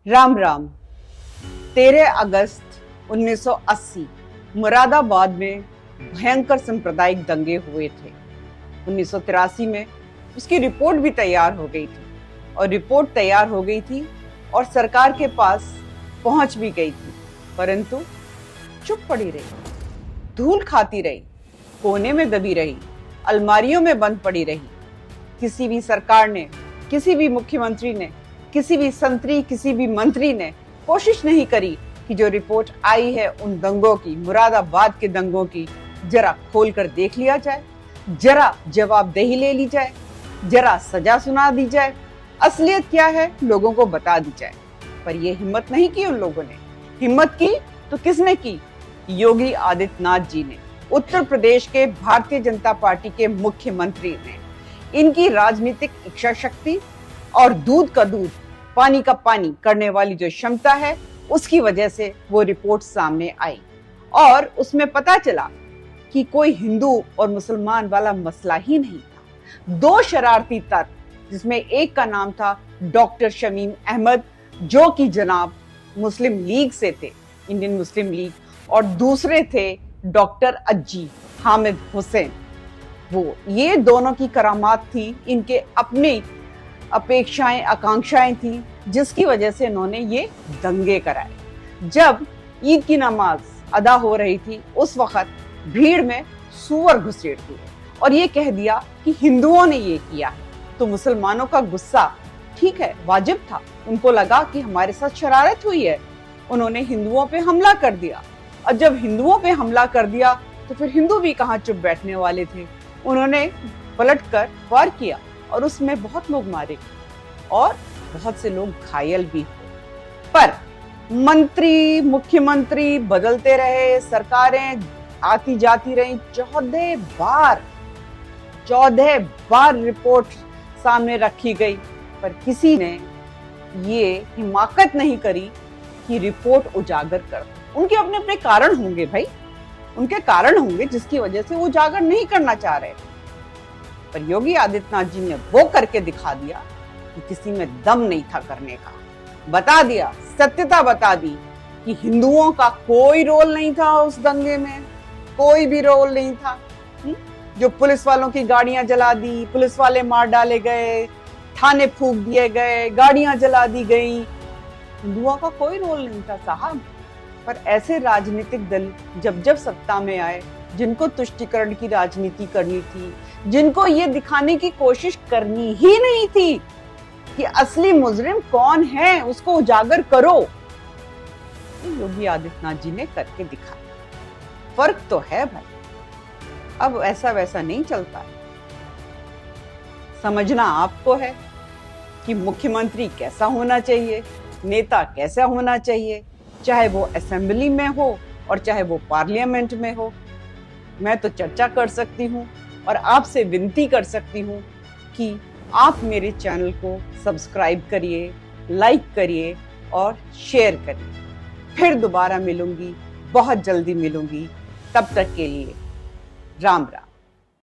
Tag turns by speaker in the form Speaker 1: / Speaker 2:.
Speaker 1: राम राम। 13 अगस्त 1980 मुरादाबाद में भयंकर सांप्रदायिक दंगे हुए थे। 1983 में उसकी रिपोर्ट भी तैयार हो गई थी और सरकार के पास पहुंच भी गई थी, परंतु चुप पड़ी रही, धूल खाती रही, कोने में दबी रही, अलमारियों में बंद पड़ी रही। किसी भी सरकार ने, किसी भी मुख्यमंत्री ने, किसी भी संतरी, किसी भी मंत्री ने कोशिश नहीं करी कि जो रिपोर्ट आई है उन दंगों की, मुरादाबाद के दंगों की, जरा खोल कर देख लिया जाए, जरा जवाबदेही ले ली जाए, जरा सजा सुना दी जाए, असलियत क्या है लोगों को बता दी जाए। पर ये हिम्मत नहीं की उन लोगों ने। हिम्मत की तो किसने की? योगी आदित्यनाथ जी ने, उत्तर प्रदेश के भारतीय जनता पार्टी के मुख्यमंत्री ने। इनकी राजनीतिक इच्छा शक्ति और दूध का दूध, पानी का पानी करने वाली जो क्षमता है, उसकी वजह से वो रिपोर्ट सामने आई और उसमें पता चला कि कोई हिंदू और मुसलमान वाला मसला ही नहीं था। दो शरारती तत्व, जिसमें एक का नाम था डॉक्टर शमीम अहमद, जो कि जनाब मुस्लिम लीग से थे, इंडियन मुस्लिम लीग, और दूसरे थे डॉक्टर अज्जी हामिद हुसैन। ये दोनों की करामात थी, इनके अपनी अपेक्षाएं, आकांक्षाएं थी, जिसकी वजह से इन्होंने ये दंगे कराए। जब ईद की नमाज अदा हो रही थी, उस वक्त भीड़ में सूअर घुसेड़ दिए और ये कह दिया कि हिंदुओं ने ये किया है। तो मुसलमानों का गुस्सा, ठीक है, वाजिब था। उनको लगा कि हमारे साथ शरारत हुई है, उन्होंने हिंदुओं पे हमला कर दिया। और जब हिंदुओं पे हमला कर दिया तो फिर हिंदू भी कहाँ चुप बैठने वाले थे। उन्होंने पलटकर वार किया और उसमें बहुत लोग मारे गए और बहुत से लोग घायल भी हुए। पर मंत्री, मुख्यमंत्री बदलते रहे, सरकारें आती जाती रही, 14 बार रिपोर्ट सामने रखी गई, पर किसी ने ये हिमाकत नहीं करी कि रिपोर्ट उजागर कर। उनके अपने अपने कारण होंगे भाई, उनके कारण होंगे जिसकी वजह से वो उजागर नहीं करना चाह रहे। पर योगी आदित्यनाथ जी ने वो करके दिखा दिया कि किसी में दम नहीं था करने का। बता दिया, सत्यता बता दी कि हिंदुओं का कोई रोल नहीं था उस दंगे में, कोई भी रोल नहीं था। जो पुलिस वालों की गाड़ियां जला दी, पुलिस वाले मार डाले गए, थाने फूंक दिए गए, गाड़ियां जला दी गई, हिंदुओं का कोई रोल नहीं था साहब। पर ऐसे राजनीतिक दल जब जब सत्ता में आए, जिनको तुष्टीकरण की राजनीति करनी थी, जिनको ये दिखाने की कोशिश करनी ही नहीं थी कि असली मुजरिम कौन है, उसको उजागर करो, योगी आदित्यनाथ जी ने करके दिखाया। फर्क तो है भाई, अब ऐसा वैसा नहीं चलता है। समझना आपको है कि मुख्यमंत्री कैसा होना चाहिए, नेता कैसा होना चाहिए, चाहे वो असेंबली में हो और चाहे वो पार्लियामेंट में हो। मैं तो चर्चा कर सकती हूँ और आपसे विनती कर सकती हूँ कि आप मेरे चैनल को सब्सक्राइब करिए, लाइक करिए और शेयर करिए। फिर दोबारा मिलूंगी, बहुत जल्दी मिलूंगी। तब तक के लिए राम राम।